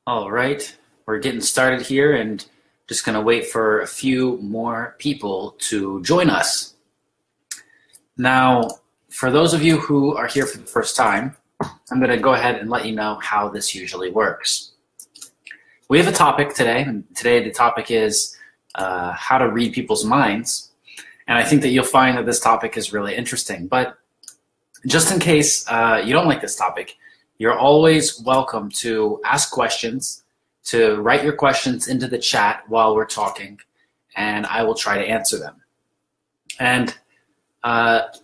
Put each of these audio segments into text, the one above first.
All right, we're getting started here and just going to wait for a few more people to join us. Now, for those of you who are here for the first time, I'm going to go ahead and let you know how this usually works. We have a topic today, and today the topic is how to read people's minds. And I think that you'll find that this topic is really interesting. But just in case you don't like this topic, you're always welcome to ask questions, to write your questions into the chat while we're talking, and I will try to answer them. And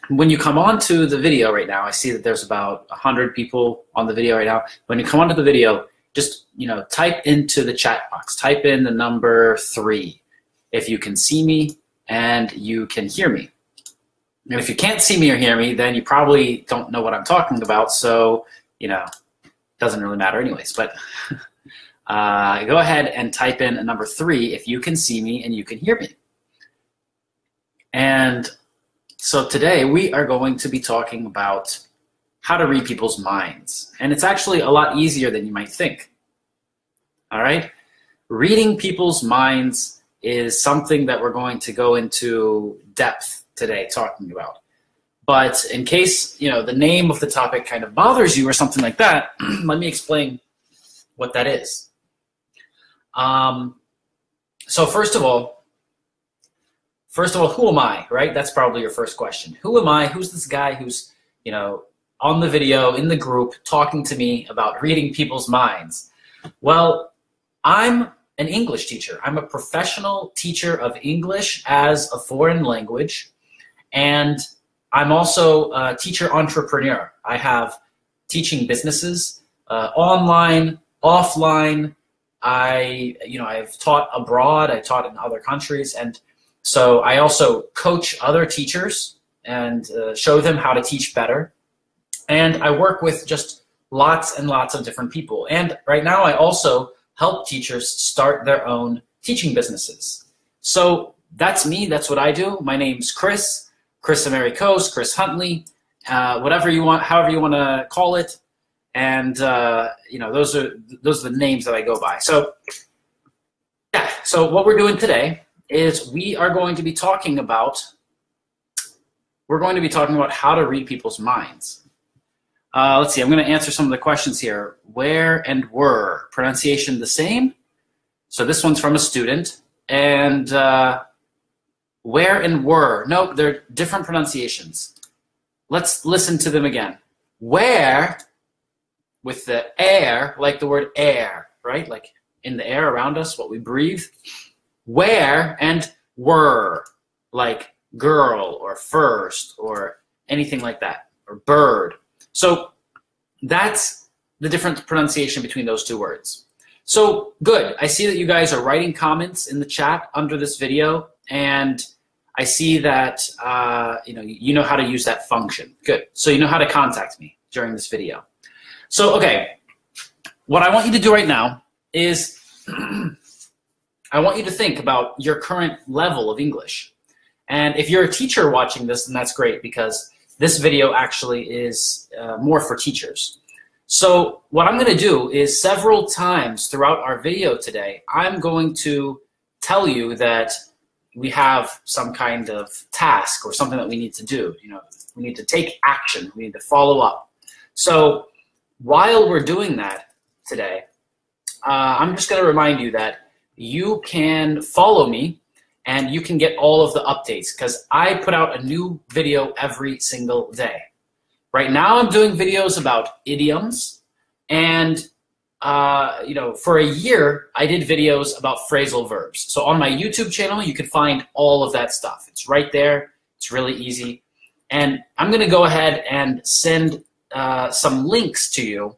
when you come onto the video right now, I see that there's about 100 people on the video right now. When you come onto the video, just type into the chat box, type in the number 3 if you can see me and you can hear me. And if you can't see me or hear me, then you probably don't know what I'm talking about, so doesn't really matter anyways. But go ahead and type in a number 3 if you can see me and you can hear me. And so today we are going to be talking about how to read people's minds. And it's actually a lot easier than you might think. All right? Reading people's minds is something that we're going to go into depth today talking about. But in case the name of the topic kind of bothers you or something like that, let me explain what that is. So first of all, who am I, right? That's probably your first question. Who am I? Who's this guy who's on the video in the group talking to me about reading people's minds? Well, I'm an English teacher. I'm a professional teacher of English as a foreign language, and I'm also a teacher entrepreneur. I have teaching businesses, online, offline. I've taught abroad. I taught in other countries, and so I also coach other teachers and show them how to teach better. And I work with just lots and lots of different people. And right now, I also help teachers start their own teaching businesses. So that's me. That's what I do. My name's Kris Amerikos, Chris Huntley, whatever you want, however you want to call it, and those are the names that I go by. So yeah, so what we're doing today is we are going to be talking about how to read people's minds. Let's see. I'm going to answer some of the questions here. Where and were, pronunciation the same? So this one's from a student, and where and were. Nope, they're different pronunciations. Let's listen to them again. Where, with the air, like the word air, right? Like in the air around us, what we breathe. Where, and were, like girl or first or anything like that, or bird. So that's the different pronunciation between those two words. So good. I see that you guys are writing comments in the chat under this video, and I see that you know how to use that function. Good. So you know how to contact me during this video. So okay, what I want you to do right now is I want you to think about your current level of English. And if you're a teacher watching this, then that's great, because this video actually is more for teachers. So what I'm going to do is several times throughout our video today, I'm going to tell you that we have some kind of task or something that we need to do. We need to take action. We need to follow up. So while we're doing that today, I'm just going to remind you that you can follow me and you can get all of the updates, because I put out a new video every single day. Right now I'm doing videos about idioms, and for a year I did videos about phrasal verbs. So on my YouTube channel you can find all of that stuff. It's right there. It's really easy. And I'm going to go ahead and send some links to you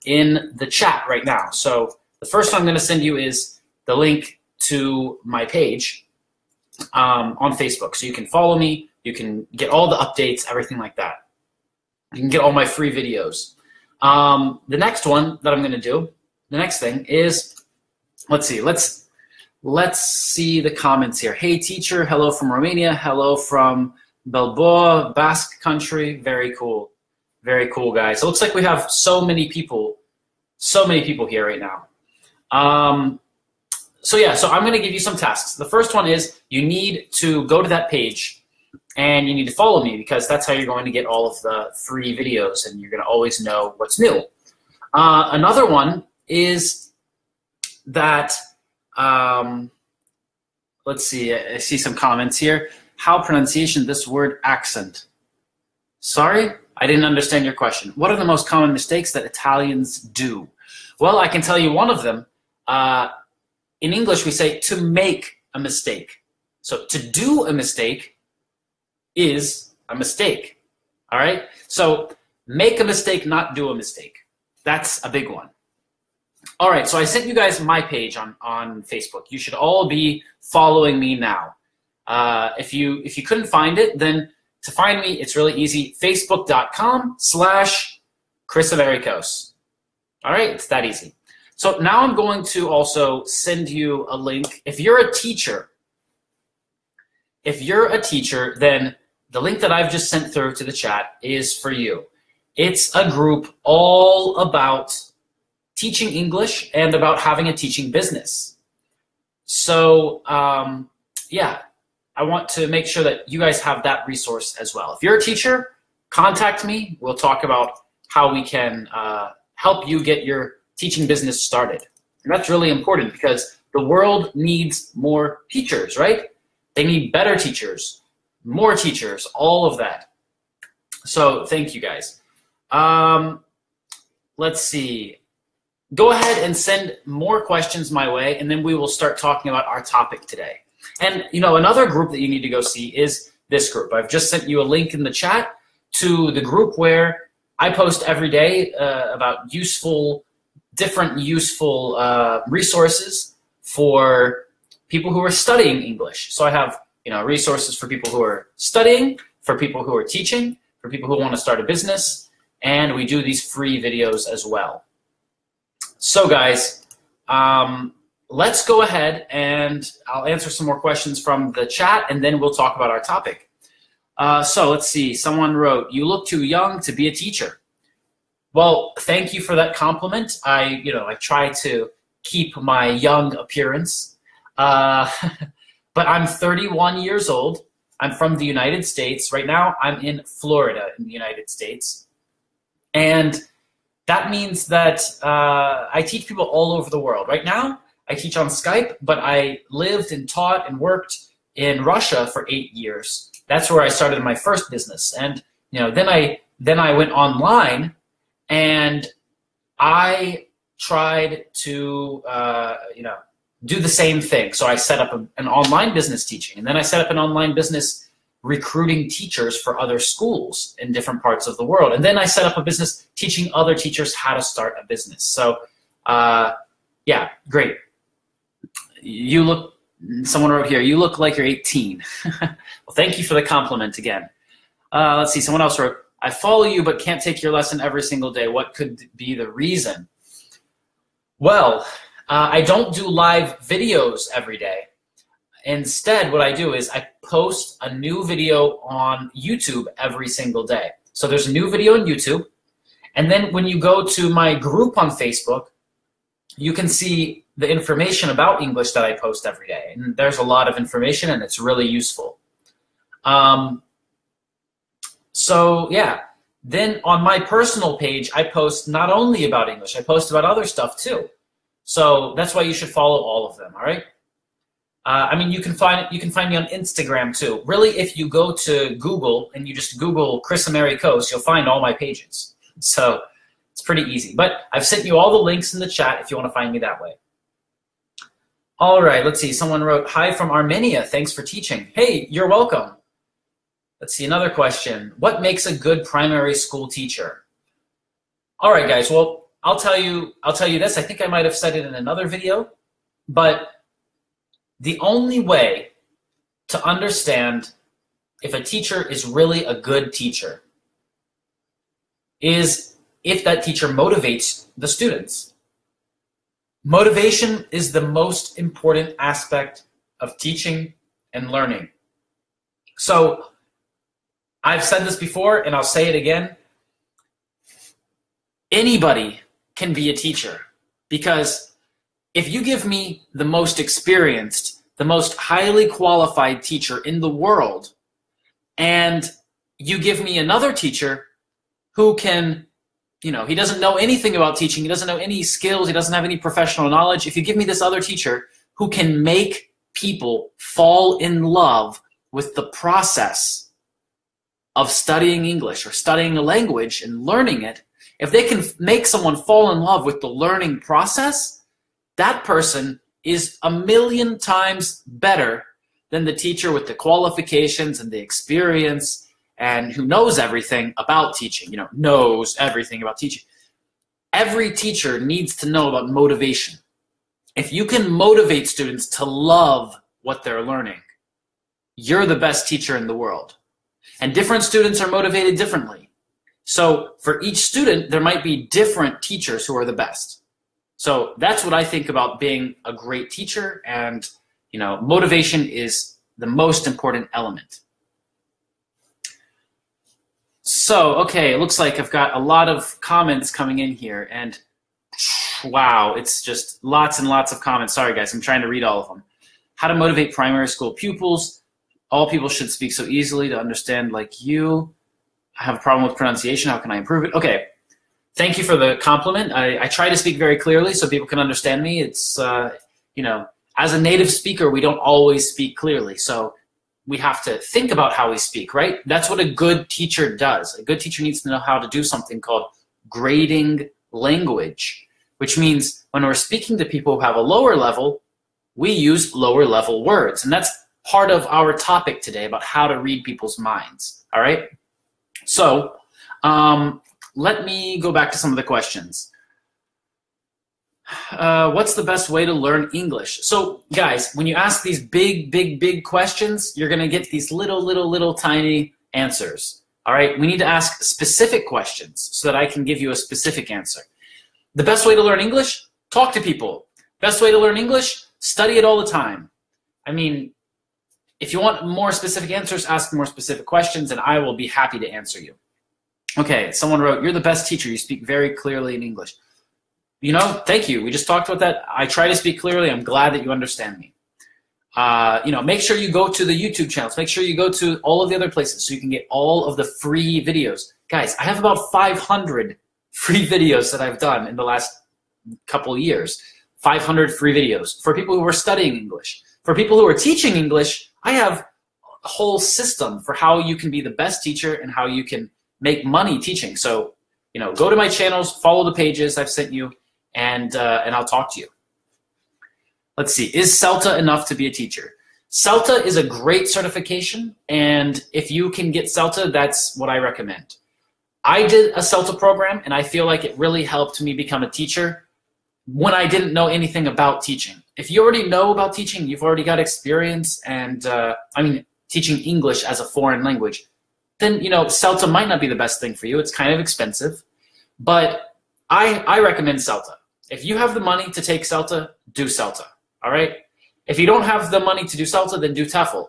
in the chat right now. So the first one I'm going to send you is the link to my page on Facebook. So you can follow me, you can get all the updates, everything like that. You can get all my free videos. The next one that I'm going to do, the next thing is, let's see the comments here. Hey teacher, hello from Romania, hello from Bilbao, Basque country. Very cool. Very cool, guys. It looks like we have so many people here right now. So yeah, so I'm going to give you some tasks. The first one is you need to go to that page and you need to follow me, because that's how you're going to get all of the free videos and you're going to always know what's new. Another one is that, let's see, I see some comments here. How pronunciation, this word accent. Sorry, I didn't understand your question. What are the most common mistakes that Italians do? Well, I can tell you one of them. In English, we say to make a mistake. So to do a mistake is a mistake, all right? So make a mistake, not do a mistake. That's a big one. All right, so I sent you guys my page on Facebook. You should all be following me now. If you couldn't find it, then to find me, it's really easy. Facebook.com/Kris Amerikos. All right, it's that easy. So now I'm going to also send you a link. If you're a teacher, then the link that I've just sent through to the chat is for you. It's a group all about teaching English and about having a teaching business. So yeah, I want to make sure that you guys have that resource as well. If you're a teacher, contact me. We'll talk about how we can help you get your teaching business started. And that's really important because the world needs more teachers, right? They need better teachers, more teachers, all of that. So thank you guys. Let's see. Go ahead and send more questions my way, and then we will start talking about our topic today. And you know, another group that you need to go see is this group. I've just sent you a link in the chat to the group where I post every day about different useful resources for people who are studying English. So I have, you know, resources for people who are studying, for people who are teaching, for people who want to start a business, and we do these free videos as well. So guys, let's go ahead and I'll answer some more questions from the chat, and then we'll talk about our topic. So let's see. Someone wrote, "You look too young to be a teacher." Well, thank you for that compliment. I try to keep my young appearance. But I'm 31 years old. I'm from the United States. Right now, I'm in Florida in the United States. And that means that I teach people all over the world. Right now, I teach on Skype, but I lived and taught and worked in Russia for 8 years. That's where I started my first business. And then I went online, and I tried to do the same thing. So I set up an online business teaching, and then I set up an online business recruiting teachers for other schools in different parts of the world. And then I set up a business teaching other teachers how to start a business. So yeah, great. Someone wrote here, "You look like you're 18. Well, thank you for the compliment again. Let's see, someone else wrote, "I follow you but can't take your lesson every single day. What could be the reason?" Well, I don't do live videos every day. Instead, what I do is I post a new video on YouTube every single day. So there's a new video on YouTube, and then when you go to my group on Facebook, you can see the information about English that I post every day. And there's a lot of information, and it's really useful. So yeah, then on my personal page, I post not only about English, I post about other stuff too. So that's why you should follow all of them, all right? I mean, you can find me on Instagram too. Really, if you go to Google and you just Google Kris Amerikos, you'll find all my pages. So it's pretty easy. But I've sent you all the links in the chat if you want to find me that way. All right, let's see. Someone wrote, "Hi from Armenia. Thanks for teaching." Hey, you're welcome. Let's see, another question. What makes a good primary school teacher? All right, guys. Well, I'll tell you this. I think I might have said it in another video, but the only way to understand if a teacher is really a good teacher is if that teacher motivates the students. Motivation is the most important aspect of teaching and learning. So I've said this before, and I'll say it again. Anybody can be a teacher, because if you give me the most experienced, the most highly qualified teacher in the world, and you give me another teacher who can, you know, he doesn't know anything about teaching, he doesn't know any skills, he doesn't have any professional knowledge. If you give me this other teacher who can make people fall in love with the process of studying English or studying a language and learning it, if they can make someone fall in love with the learning process, that person is 1,000,000 times better than the teacher with the qualifications and the experience and who knows everything about teaching, you know, knows everything about teaching. Every teacher needs to know about motivation. If you can motivate students to love what they're learning, you're the best teacher in the world. And different students are motivated differently. So for each student, there might be different teachers who are the best. So that's what I think about being a great teacher, and you know, motivation is the most important element. So, okay, it looks like I've got a lot of comments coming in here, and wow, it's just lots and lots of comments. Sorry guys, I'm trying to read all of them. How to motivate primary school pupils. All people should speak so easily to understand like you. I have a problem with pronunciation. How can I improve it? Okay. Thank you for the compliment. I try to speak very clearly so people can understand me. It's, you know, as a native speaker, we don't always speak clearly. So we have to think about how we speak, right? That's what a good teacher does. A good teacher needs to know how to do something called grading language, which means when we're speaking to people who have a lower level, we use lower level words. And that's part of our topic today about how to read people's minds, all right? So let me go back to some of the questions. What's the best way to learn English? So guys, when you ask these big questions, you're gonna get these little tiny answers, all right? We need to ask specific questions so that I can give you a specific answer. The best way to learn English? Talk to people. Best way to learn English? Study it all the time. I mean, if you want more specific answers, ask more specific questions and I will be happy to answer you. Okay, someone wrote, you're the best teacher. You speak very clearly in English. You know, thank you. We just talked about that. I try to speak clearly. I'm glad that you understand me. You know, make sure you go to the YouTube channels. Make sure you go to all of the other places so you can get all of the free videos. Guys, I have about 500 free videos that I've done in the last couple of years. 500 free videos for people who are studying English. For people who are teaching English, I have a whole system for how you can be the best teacher and how you can make money teaching. So, you know, go to my channels, follow the pages I've sent you, and I'll talk to you. Let's see, is CELTA enough to be a teacher? CELTA is a great certification, and if you can get CELTA, that's what I recommend. I did a CELTA program, and I feel like it really helped me become a teacher when I didn't know anything about teaching. If you already know about teaching, you've already got experience, and I mean, teaching English as a foreign language, then, you know, CELTA might not be the best thing for you. It's kind of expensive, but I recommend CELTA. If you have the money to take CELTA, do CELTA, all right? If you don't have the money to do CELTA, then do TEFL.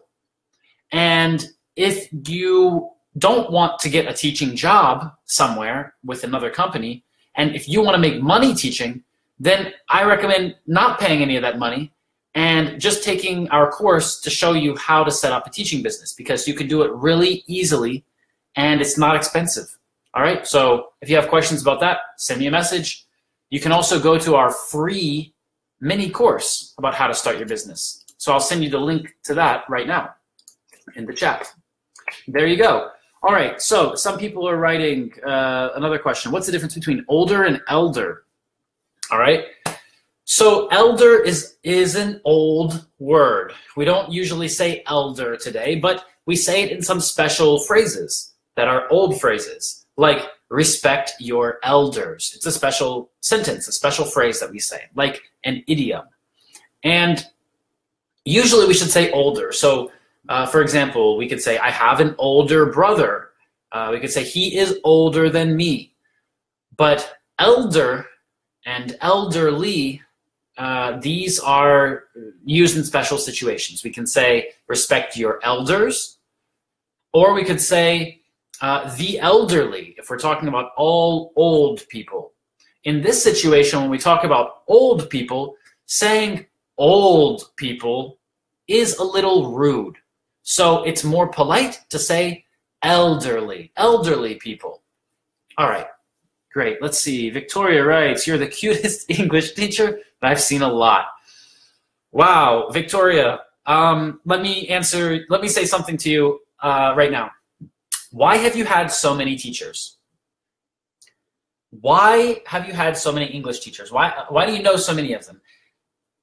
And if you don't want to get a teaching job somewhere with another company, and if you want to make money teaching, then I recommend not paying any of that money and just taking our course to show you how to set up a teaching business, because you can do it really easily and it's not expensive. All right, so if you have questions about that, send me a message. You can also go to our free mini course about how to start your business. So I'll send you the link to that right now in the chat. There you go. All right, so some people are writing another question. What's the difference between older and elder? All right, so elder is an old word. We don't usually say elder today, but we say it in some special phrases that are old phrases, like respect your elders. It's a special sentence, a special phrase that we say, like an idiom. And usually we should say older. So for example, we could say, I have an older brother. We could say, he is older than me. But elder and elderly, these are used in special situations. We can say, respect your elders, or we could say, the elderly, if we're talking about all old people. In this situation, when we talk about old people, saying old people is a little rude. So it's more polite to say elderly people. All right, great. Let's see. Victoria writes, you're the cutest English teacher that I've seen a lot. Wow, Victoria, let me say something to you right now. Why have you had so many teachers? Why have you had so many English teachers? Why do you know so many of them?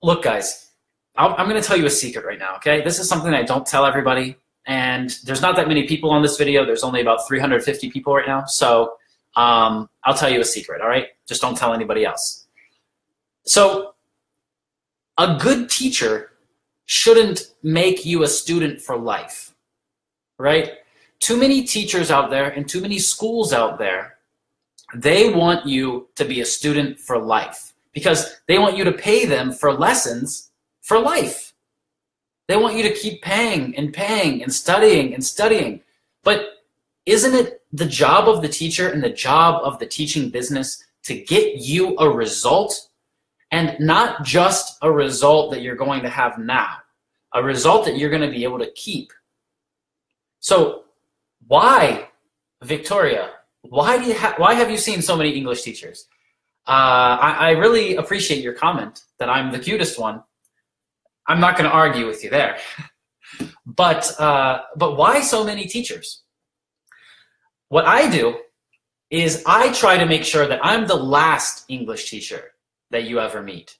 Look, guys, I'm going to tell you a secret right now, okay? This is something I don't tell everybody, and there's not that many people on this video. There's only about 350 people right now, so I'll tell you a secret, all right? Just don't tell anybody else. So a good teacher shouldn't make you a student for life, right? Too many teachers out there and too many schools out there, they want you to be a student for life because they want you to pay them for lessons for life. They want you to keep paying and studying. But isn't it the job of the teacher and the job of the teaching business to get you a result? And not just a result that you're going to have now, a result that you're going to be able to keep. So why, Victoria, why have you seen so many English teachers? I really appreciate your comment that I'm the cutest one. I'm not going to argue with you there. But why so many teachers? What I do is I try to make sure that I'm the last English teacher that you ever meet.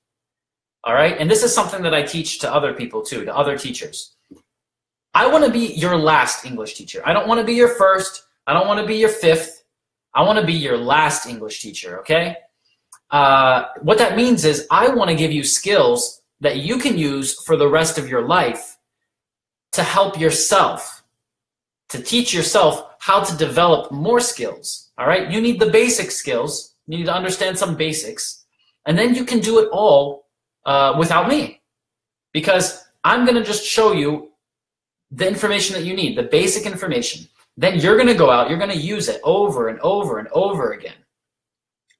All right? And this is something that I teach to other people too, to other teachers. I want to be your last English teacher. I don't want to be your first. I don't want to be your fifth. I want to be your last English teacher, okay? What that means is I want to give you skills that you can use for the rest of your life to help yourself, to teach yourself how to develop more skills, all right? You need the basic skills. You need to understand some basics. And then you can do it all without me, because I'm going to just show you the information that you need, the basic information. Then you're going to go out, you're going to use it over and over and over again.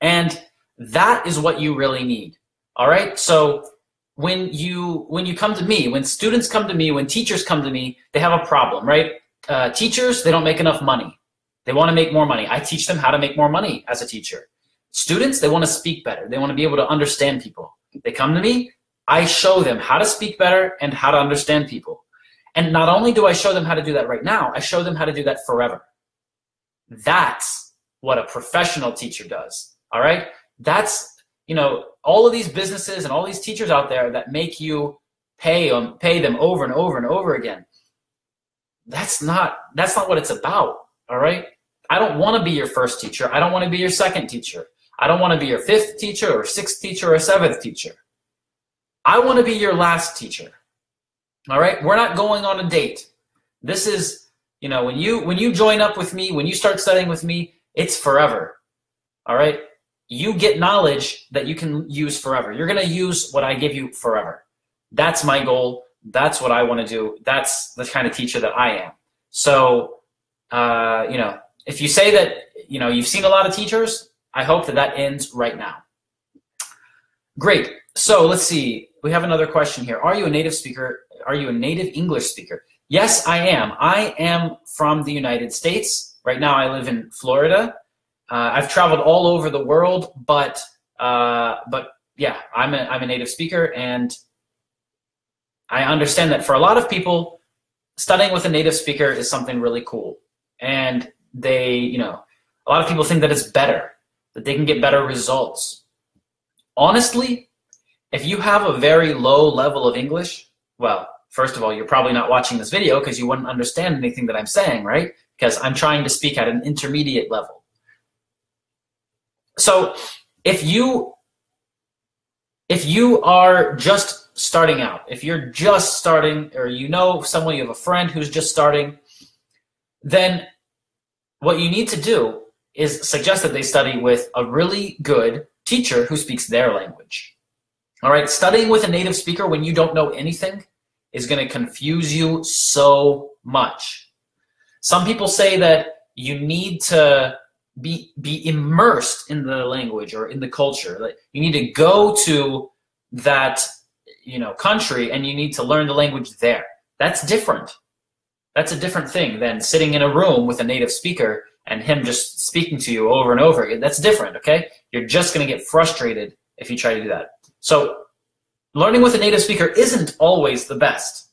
And that is what you really need. All right? So when you come to me, when students come to me, when teachers come to me, they have a problem, right? Teachers, they don't make enough money. They want to make more money. I teach them how to make more money as a teacher. Students, they want to speak better. They want to be able to understand people. They come to me, I show them how to speak better and how to understand people. And not only do I show them how to do that right now, I show them how to do that forever. That's what a professional teacher does, all right? That's, all of these businesses and all these teachers out there that make you pay them over and over and over again. That's not what it's about, all right? I don't want to be your first teacher. I don't want to be your second teacher. I don't want to be your fifth teacher or sixth teacher or seventh teacher. I want to be your last teacher. All right? We're not going on a date. This is, when you join up with me, when you start studying with me, it's forever. All right? You get knowledge that you can use forever. You're going to use what I give you forever. That's my goal. That's what I want to do. That's the kind of teacher that I am. So, if you say that, you've seen a lot of teachers, I hope that ends right now. Great. So let's see. We have another question here. Are you a native speaker? Are you a native English speaker? Yes, I am. I am from the United States. Right now I live in Florida. I've traveled all over the world, but yeah, I'm a native speaker, and I understand that for a lot of people, studying with a native speaker is something really cool. And they, a lot of people think that it's better, that they can get better results. Honestly, if you have a very low level of English, well, first of all, you're probably not watching this video because you wouldn't understand anything that I'm saying, right? Because I'm trying to speak at an intermediate level. So if you are just starting out, if you're just starting, or someone, you have a friend who's just starting, then what you need to do is suggest that they study with a really good teacher who speaks their language. All right, studying with a native speaker when you don't know anything is going to confuse you so much. Some people say that you need to be immersed in the language or in the culture. Like, you need to go to that country and you need to learn the language there. That's different. That's a different thing than sitting in a room with a native speaker and him just speaking to you over and over again. That's different, okay? You're just going to get frustrated if you try to do that. So learning with a native speaker isn't always the best.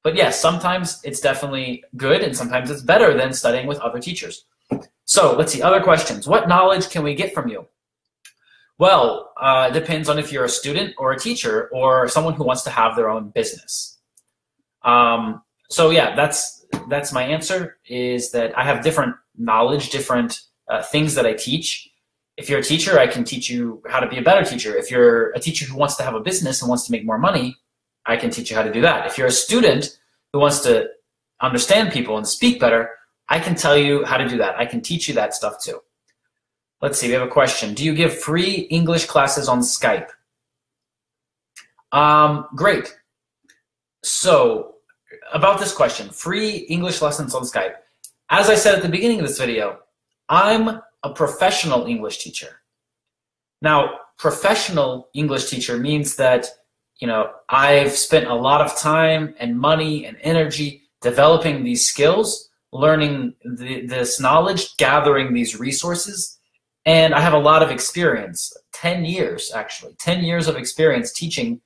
But yes, sometimes it's definitely good and sometimes it's better than studying with other teachers. So let's see, other questions. What knowledge can we get from you? Well, it depends on if you're a student or a teacher or someone who wants to have their own business. So yeah, that's my answer, is that I have different knowledge, different things that I teach. If you're a teacher, I can teach you how to be a better teacher. If you're a teacher who wants to have a business and wants to make more money, I can teach you how to do that. If you're a student who wants to understand people and speak better, I can tell you how to do that. I can teach you that stuff too. Let's see, we have a question. Do you give free English classes on Skype? Great. So, about this question, free English lessons on Skype. As I said at the beginning of this video, I'm a professional English teacher. Now, professional English teacher means that, I've spent a lot of time and money and energy developing these skills, learning this knowledge, gathering these resources, and I have a lot of experience, 10 years actually, 10 years of experience teaching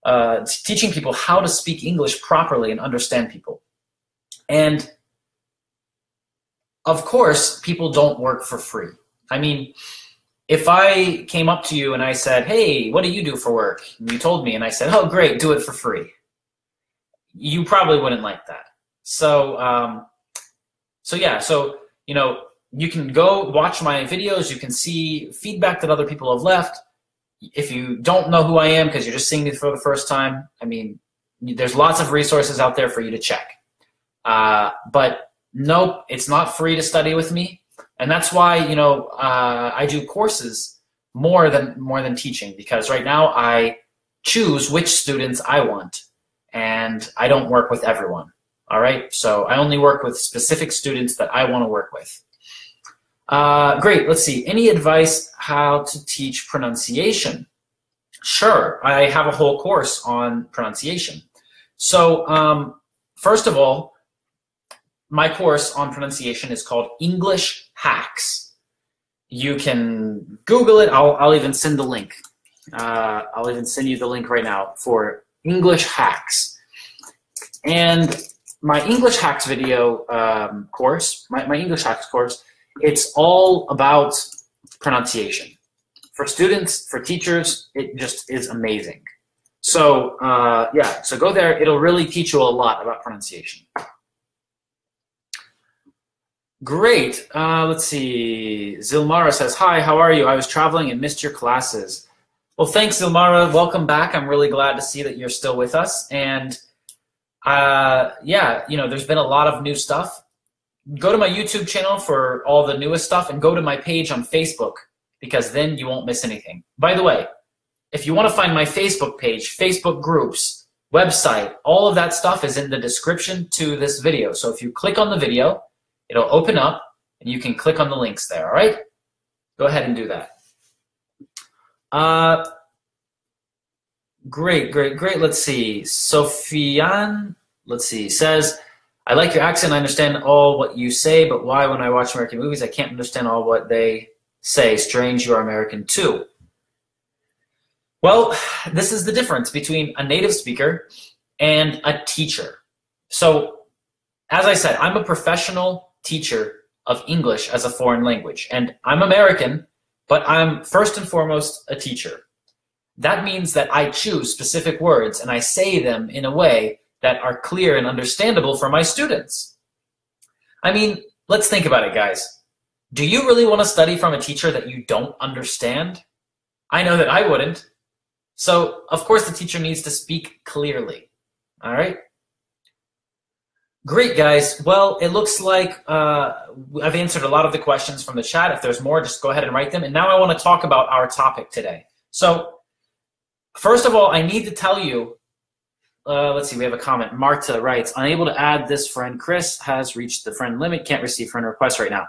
people how to speak English properly and understand people. And of course, people don't work for free. I mean, if I came up to you and I said, hey, what do you do for work? And you told me, and I said, oh, great, do it for free. You probably wouldn't like that. So you can go watch my videos. You can see feedback that other people have left. If you don't know who I am because you're just seeing me for the first time, I mean, there's lots of resources out there for you to check. But nope, it's not free to study with me. And that's why, I do courses more than teaching, because right now I choose which students I want, and I don't work with everyone. All right, so I only work with specific students that I want to work with. Great, let's see. Any advice how to teach pronunciation? Sure, I have a whole course on pronunciation. So first of all, my course on pronunciation is called English Hacks. You can Google it. I'll even send the link. I'll even send you the link right now for English Hacks. And my English Hacks video course, my English Hacks course, it's all about pronunciation. For students, for teachers, it just is amazing. So yeah, so go there. It'll really teach you a lot about pronunciation. Great. Let's see. Zilmara says, hi, how are you? I was traveling and missed your classes. Well, thanks, Zilmara. Welcome back. I'm really glad to see that you're still with us. And yeah, there's been a lot of new stuff. Go to my YouTube channel for all the newest stuff, and go to my page on Facebook, because then you won't miss anything. By the way, if you want to find my Facebook page, Facebook groups, website, all of that stuff is in the description to this video. So if you click on the video, it'll open up and you can click on the links there, all right? Go ahead and do that. Great. Let's see. Sofian, says, I like your accent. I understand all what you say, but why when I watch American movies, I can't understand all what they say? Strange, you are American too. Well, this is the difference between a native speaker and a teacher. So, as I said, I'm a professional teacher of English as a foreign language, and I'm American, but I'm first and foremost a teacher. That means that I choose specific words and I say them in a way that are clear and understandable for my students. I mean, let's think about it, guys. Do you really want to study from a teacher that you don't understand? I know that I wouldn't. So, of course, the teacher needs to speak clearly. All right? Great, guys. Well, it looks like I've answered a lot of the questions from the chat. If there's more, just go ahead and write them. And now I want to talk about our topic today. So, first of all, I need to tell you, let's see, we have a comment. Marta writes, unable to add this friend. Kris has reached the friend limit. Can't receive friend requests right now.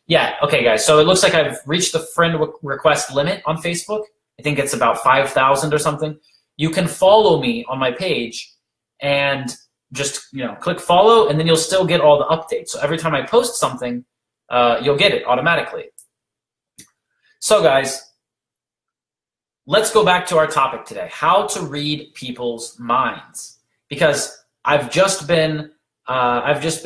Yeah, okay, guys. So it looks like I've reached the friend request limit on Facebook. I think it's about 5,000 or something. you can follow me on my page and just click follow, and then you'll still get all the updates. So every time I post something, you'll get it automatically. So guys, let's go back to our topic today, how to read people's minds. Because I've just been, Marta,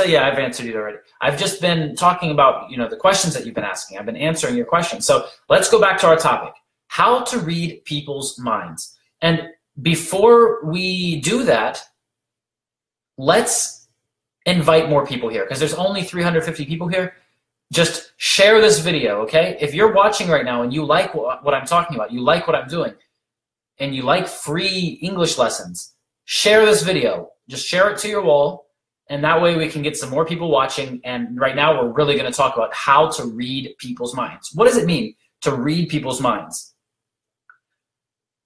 yeah, I've answered it already. I've just been talking about, the questions that you've been asking. I've been answering your questions. So let's go back to our topic, how to read people's minds. And before we do that, let's invite more people here, because there's only 350 people here. Just share this video, okay? If you're watching right now and you like what I'm talking about, you like what I'm doing, and you like free English lessons, share this video. Just share it to your wall, and that way we can get some more people watching. And right now we're really going to talk about how to read people's minds. What does it mean to read people's minds?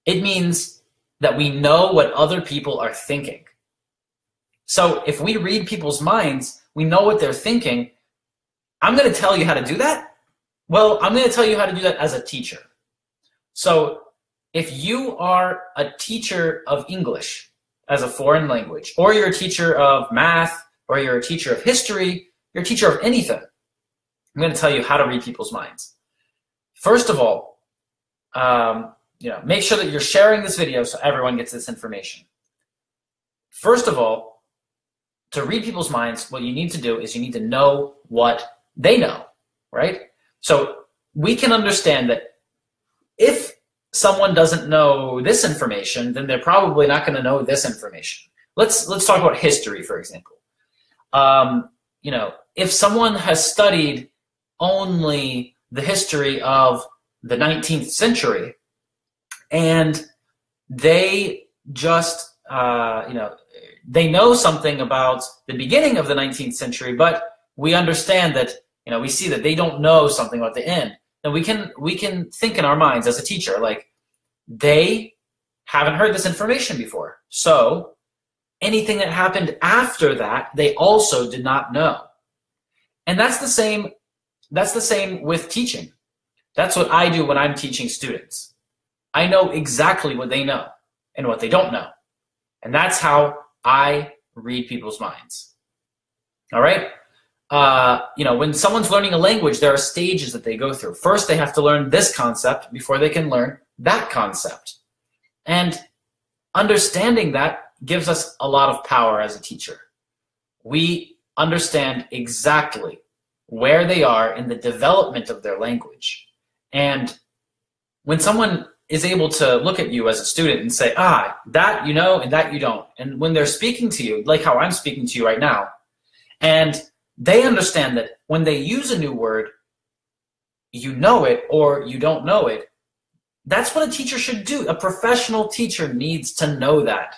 It means that we know what other people are thinking. So if we read people's minds, we know what they're thinking. I'm going to tell you how to do that. Well, I'm going to tell you how to do that as a teacher. So if you are a teacher of English as a foreign language, or you're a teacher of math, or you're a teacher of history, you're a teacher of anything, I'm going to tell you how to read people's minds. First of all, make sure that you're sharing this video so everyone gets this information. First of all, to read people's minds, what you need to do is you need to know what they know, right? So we can understand that if someone doesn't know this information, then they're probably not going to know this information. Let's talk about history, for example. If someone has studied only the history of the 19th century, and they just, they know something about the beginning of the 19th century, but we understand that, we see that they don't know something about the end. Then we can think in our minds as a teacher, like, they haven't heard this information before. So anything that happened after that, they also did not know. And that's the same with teaching. That's what I do when I'm teaching students. I know exactly what they know and what they don't know. And that's how I read people's minds. All right? When someone's learning a language, there are stages that they go through. First, they have to learn this concept before they can learn that concept. And understanding that gives us a lot of power as a teacher. We understand exactly where they are in the development of their language. And when someone is able to look at you as a student and say, that you know and that you don't, and when they're speaking to you, like how I'm speaking to you right now, and they understand that when they use a new word, you know it or you don't know it, that's what a teacher should do. A professional teacher needs to know that.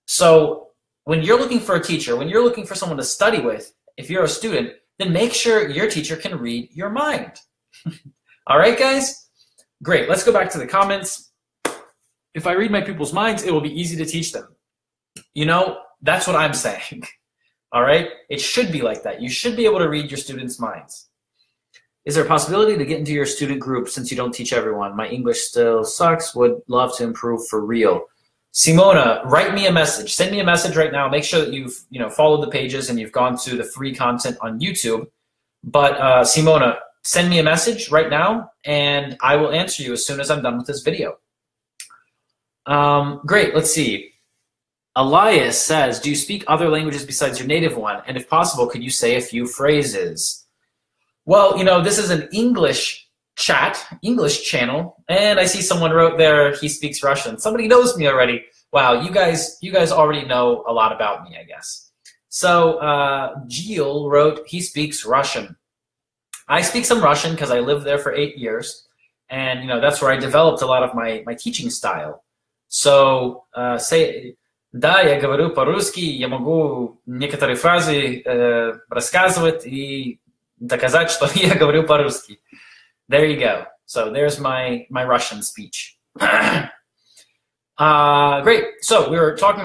So when you're looking for a teacher, when you're looking for someone to study with, if you're a student, then make sure your teacher can read your mind. All right, guys? Great. Let's go back to the comments. If I read my pupils' minds, it will be easy to teach them. That's what I'm saying. All right? It should be like that. You should be able to read your students' minds. Is there a possibility to get into your student group since you don't teach everyone? My English still sucks. Would love to improve for real. Simona, write me a message. Send me a message right now. Make sure that you've followed the pages and you've gone to the free content on YouTube. But Simona, send me a message right now, and I will answer you as soon as I'm done with this video. Great. Let's see. Elias says, do you speak other languages besides your native one? And if possible, could you say a few phrases? Well, this is an English channel, and I see someone wrote there, he speaks Russian. Somebody knows me already. Wow, you guys already know a lot about me, I guess. So Jill wrote, he speaks Russian. I speak some Russian because I lived there for 8 years, and that's where I developed a lot of my teaching style. So say, да, я говорю по-русски, я могу некоторые фразы рассказывать и доказать, что я говорю по-русски. There you go. So there's my Russian speech. Great. So we were talking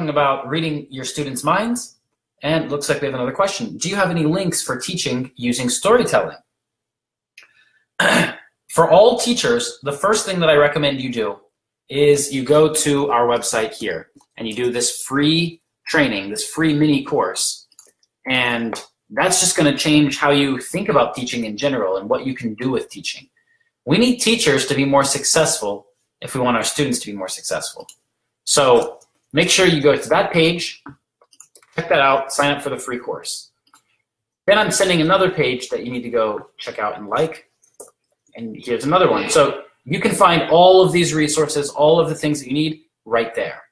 about reading your students' minds, and it looks like we have another question. Do you have any links for teaching using storytelling? For all teachers, the first thing that I recommend you do is you go to our website here and you do this free training, this free mini course, and that's just going to change how you think about teaching in general and what you can do with teaching. We need teachers to be more successful if we want our students to be more successful. So make sure you go to that page, check that out, sign up for the free course. Then I'm sending another page that you need to go check out and like, and here's another one. So you can find all of these resources, all of the things that you need right there.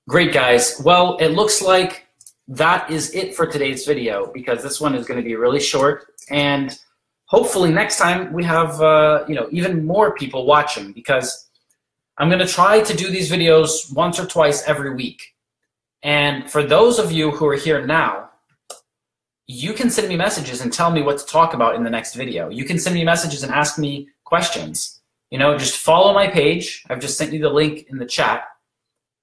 Great, guys. Well, it looks like that is it for today's video because this one is going to be really short, and hopefully next time we have even more people watching, because I'm going to try to do these videos once or twice every week. And for those of you who are here now, you can send me messages and tell me what to talk about in the next video. You can send me messages and ask me questions. Just follow my page. I've just sent you the link in the chat.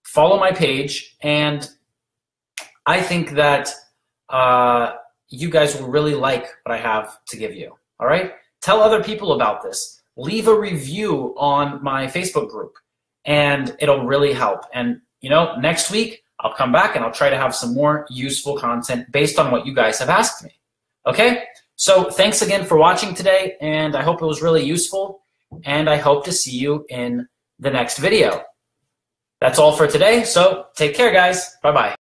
Follow my page, and I think that you guys will really like what I have to give you. All right? Tell other people about this. Leave a review on my Facebook group, and it'll really help. And, next week, I'll come back and I'll try to have some more useful content based on what you guys have asked me. Okay? So thanks again for watching today, and I hope it was really useful, and I hope to see you in the next video. That's all for today, so take care, guys. Bye-bye.